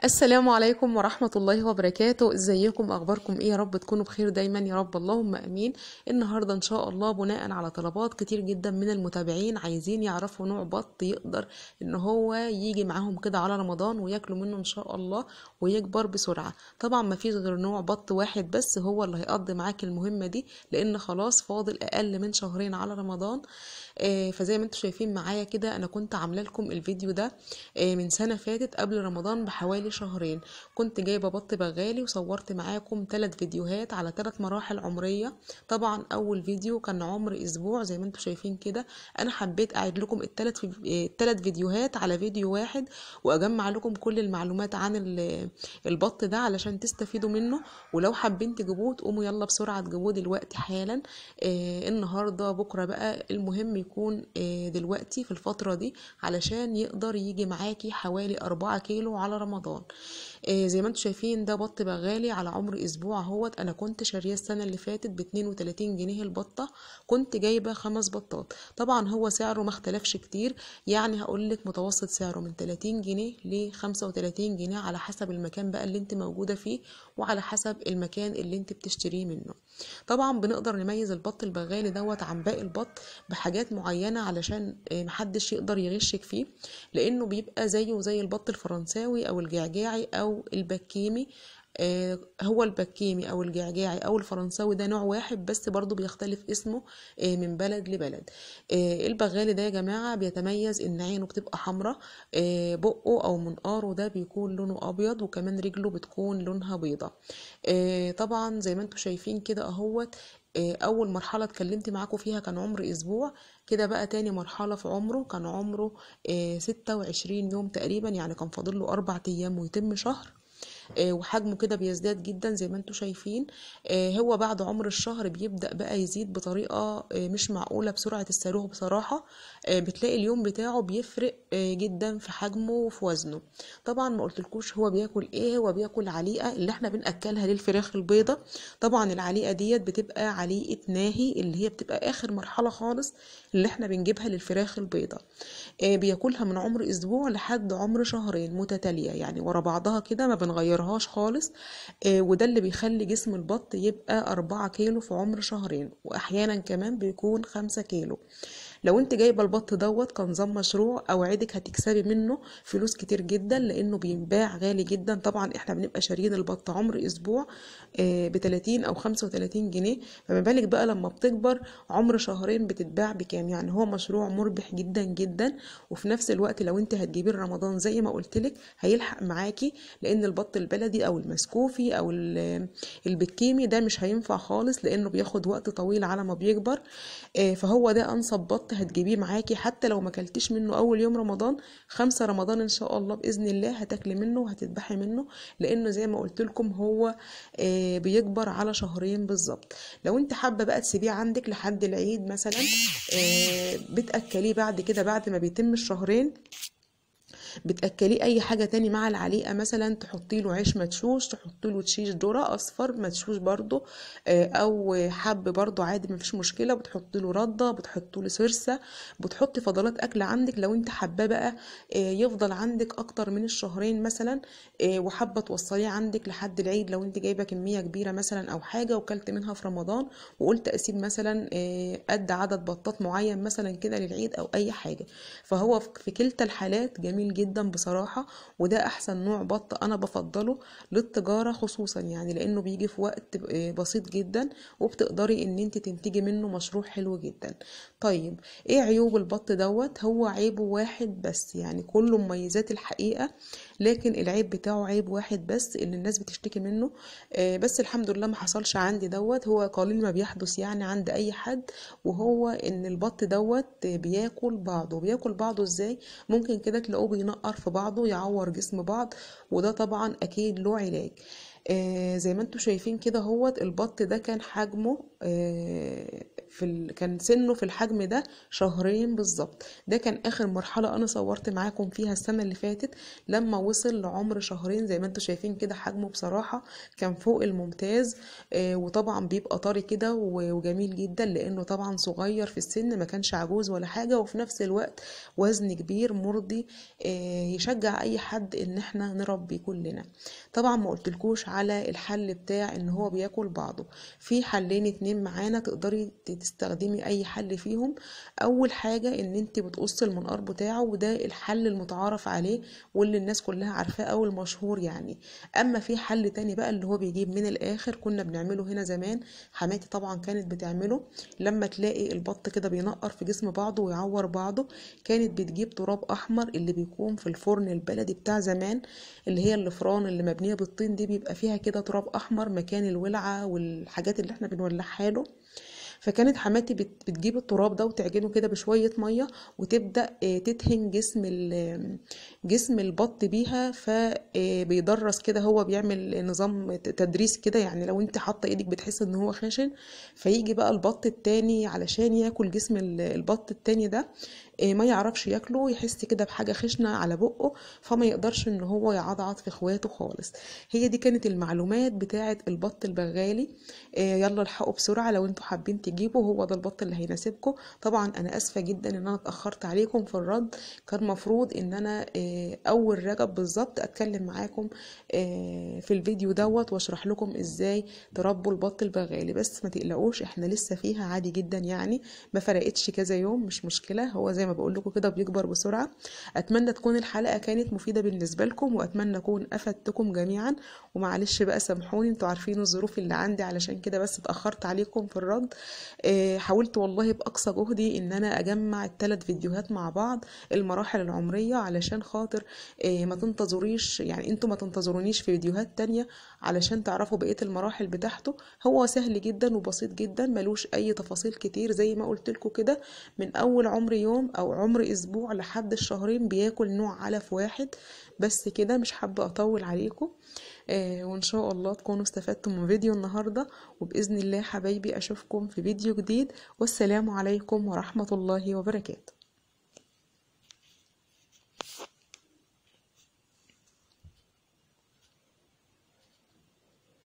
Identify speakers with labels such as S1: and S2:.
S1: السلام عليكم ورحمة الله وبركاته. ازيكم؟ اخباركم ايه؟ يا رب تكونوا بخير دايما يا رب، اللهم امين. النهاردة ان شاء الله بناء على طلبات كتير جدا من المتابعين عايزين يعرفوا نوع بط يقدر ان هو يجي معاهم كده على رمضان وياكلوا منه ان شاء الله ويكبر بسرعة. طبعا ما فيش غير نوع بط واحد بس هو اللي هيقضي معاك المهمة دي، لان خلاص فاضل اقل من شهرين على رمضان. فزي ما انتم شايفين معايا كده انا كنت عامله لكم الفيديو ده من سنة فاتت قبل رمضان بحوالي شهرين. كنت جايبة بط بغالي وصورت معاكم 3 فيديوهات على 3 مراحل عمرية. طبعا اول فيديو كان عمر اسبوع زي ما انتم شايفين كده. انا حبيت اعيد لكم الثلاث فيديوهات على فيديو واحد واجمع لكم كل المعلومات عن البط ده علشان تستفيدوا منه. ولو حابين تجيبوه تقوموا يلا بسرعة تجيبوه دلوقتي حالا. النهاردة بكرة بقى، المهم يكون دلوقتي في الفترة دي علشان يقدر يجي معاكي حوالي 4 كيلو على رمضان. زي ما انتم شايفين ده بط بغالي على عمر اسبوع اهوت. انا كنت شاريه السنة اللي فاتت ب32 جنيه البطة. كنت جايبة 5 بطات. طبعا هو سعره ما اختلفش كتير، يعني هقولك متوسط سعره من 30 جنيه ل 35 جنيه على حسب المكان بقى اللي انت موجودة فيه وعلى حسب المكان اللي انت بتشتريه منه. طبعا بنقدر نميز البط البغالي دوت عن باقي البط بحاجات معينة علشان محدش يقدر يغشك فيه، لانه بيبقى زيه زي البط الفرنساوي او الجعجاعي او البكيمي. هو البكيمي او الجعجاعي او الفرنساوي ده نوع واحد بس برضو بيختلف اسمه من بلد لبلد. البغالي ده يا جماعة بيتميز ان عينه بتبقى حمراء، بقه او منقاره ده بيكون لونه ابيض، وكمان رجله بتكون لونها بيضة. طبعا زي ما انتم شايفين كده اهوت. اول مرحله اتكلمت معاكم فيها كان عمر اسبوع. كده بقى تاني مرحله في عمره كان عمره 26 يوم تقريبا، يعني كان فاضل له 4 ايام ويتم شهر. وحجمه كده بيزداد جدا زي ما انتم شايفين. هو بعد عمر الشهر بيبدأ بقى يزيد بطريقة مش معقولة بسرعة الصاروخ بصراحة. بتلاقي اليوم بتاعه بيفرق جدا في حجمه وفي وزنه. طبعا ما قلتلكوش هو بياكل ايه. هو بياكل عليقة اللي احنا بنأكلها للفراخ البيضة. طبعا العليقة ديت بتبقى عليقة ناهي اللي هي بتبقى اخر مرحلة خالص اللي احنا بنجيبها للفراخ البيضة. بياكلها من عمر اسبوع لحد عمر شهرين متتالية، يعني ورا بعضها كده ما بنغيرهاش خالص. وده اللي بيخلي جسم البط يبقى 4 كيلو في عمر شهرين، واحيانا كمان بيكون 5 كيلو. لو انت جايبه البط دوت كنظام مشروع اوعدك هتكسبي منه فلوس كتير جدا، لانه بينباع غالي جدا. طبعا احنا بنبقى شاريين البط عمر اسبوع ب30 او 35 جنيه، فما بالك بقى لما بتكبر عمر شهرين بتتباع بكام؟ يعني هو مشروع مربح جدا جدا. وفي نفس الوقت لو انت هتجيبيه رمضان زي ما قلتلك هيلحق معاكي، لان البط البلدي او المسكوفي او البكيمي ده مش هينفع خالص لانه بياخد وقت طويل على ما بيكبر. فهو ده انسب بط هتجيبيه معاكي، حتى لو ما كلتيش منه اول يوم رمضان 5 رمضان ان شاء الله باذن الله هتاكلي منه وهتذبحي منه، لانه زي ما قلت لكم هو بيكبر على شهرين بالظبط. لو انت حابه بقى تسيبيه عندك لحد العيد مثلا بتاكليه بعد كده بعد ما بيتم الشهرين. بتاكليه اي حاجه تاني مع العليقه، مثلا تحطي له عيش مدشوش، تحطي له تشيش ذره اصفر مدشوش برضو، او حب برضو عادي مفيش مشكله. بتحطي له رده، بتحطي له سرسه، بتحطي فضلات اكل عندك لو انت حابه بقى يفضل عندك اكتر من الشهرين مثلا. وحابه توصليه عندك لحد العيد لو انت جايبه كميه كبيره مثلا او حاجه وكلت منها في رمضان وقلت اسيب مثلا قد عدد بطات معين مثلا كده للعيد او اي حاجه. فهو في كلتا الحالات جميل جدا بصراحة. وده احسن نوع بط انا بفضله للتجارة خصوصا، يعني لانه بيجي في وقت بسيط جدا وبتقدري ان انت تنتجي منه مشروع حلو جدا. طيب ايه عيوب البط دوت؟ هو عيبه واحد بس، يعني كله مميزات الحقيقة، لكن العيب بتاعه عيب واحد بس اللي الناس بتشتكي منه. بس الحمد لله ما حصلش عندي دوت. هو قليل ما بيحدث يعني عند اي حد، وهو ان البط دوت بياكل بعضه ازاي؟ ممكن كده تلاقوه بينقر في بعضه يعور جسم بعض، وده طبعا اكيد له علاج. زي ما انتم شايفين كده هوت البط ده كان حجمه كان سنه في الحجم ده شهرين بالظبط. ده كان اخر مرحله انا صورت معاكم فيها السنه اللي فاتت، لما وصل لعمر شهرين. زي ما انتم شايفين كده حجمه بصراحه كان فوق الممتاز. وطبعا بيبقى طري كده وجميل جدا، لانه طبعا صغير في السن، ما كانش عجوز ولا حاجه، وفي نفس الوقت وزن كبير مرضي يشجع اي حد ان احنا نربي كلنا. طبعا ما قلتلكوش على الحل بتاع ان هو بياكل بعضه. في حلين اتنين معانا تقدري تستخدمي اي حل فيهم. اول حاجة ان انت بتقصي المنقار بتاعه، وده الحل المتعارف عليه واللي الناس كلها عارفاه او المشهور يعني. اما في حل تاني بقى اللي هو بيجيب من الاخر، كنا بنعمله هنا زمان، حماتي طبعا كانت بتعمله. لما تلاقي البط كده بينقر في جسم بعضه ويعور بعضه، كانت بتجيب تراب احمر اللي بيكون في الفرن البلدي بتاع زمان، اللي هي الفران اللي مبنيه بالطين دي، بيبقى فيها كده تراب احمر مكان الولعه والحاجات اللي احنا بنولعها له. فكانت حماتي بتجيب التراب ده وتعجنه كده بشويه ميه، وتبدا تدهن جسم البط بيها. فبيدرس كده، هو بيعمل نظام تدريس كده يعني. لو انت حاطه ايدك بتحس ان هو خاشن، فيجي بقى البط التاني علشان ياكل جسم البط التاني ده، ما يعرفش ياكله، يحس كده بحاجة خشنة على بقه، فما يقدرش ان هو يعضعض في اخواته خالص. هي دي كانت المعلومات بتاعة البط البغالي. يلا الحقوا بسرعة لو انتوا حابين تجيبوا، هو ده البط اللي هيناسبكم. طبعا انا اسفة جدا ان انا اتأخرت عليكم في الرد. كان مفروض ان انا اول رجب بالظبط اتكلم معاكم في الفيديو دوت واشرح لكم ازاي تربوا البط البغالي، بس ما تقلقوش احنا لسه فيها عادي جدا يعني. ما فرقتش كذا يوم، مش مشكلة، هو زي ما بقول لكم كده بيكبر بسرعة. اتمنى تكون الحلقة كانت مفيدة بالنسبة لكم، واتمنى اكون افدتكم جميعا. ومعلش بقى سامحوني، انتوا عارفين الظروف اللي عندي، علشان كده بس اتأخرت عليكم في الرد. حاولت والله بأقصى جهدي ان انا اجمع الثلاث فيديوهات مع بعض، المراحل العمرية، علشان خاطر ما تنتظريش يعني، انتوا ما تنتظرونيش في فيديوهات تانية علشان تعرفوا بقية المراحل بتاعته. هو سهل جدا وبسيط جدا، ملوش اي تفاصيل كتير، زي ما قلت لكم كده. من اول عمر يوم او عمر اسبوع لحد الشهرين بياكل نوع علف واحد بس كده. مش حابة اطول عليكم. وان شاء الله تكونوا استفدتم من فيديو النهاردة، وبإذن الله حبايبي اشوفكم في فيديو جديد. والسلام عليكم ورحمة الله وبركاته.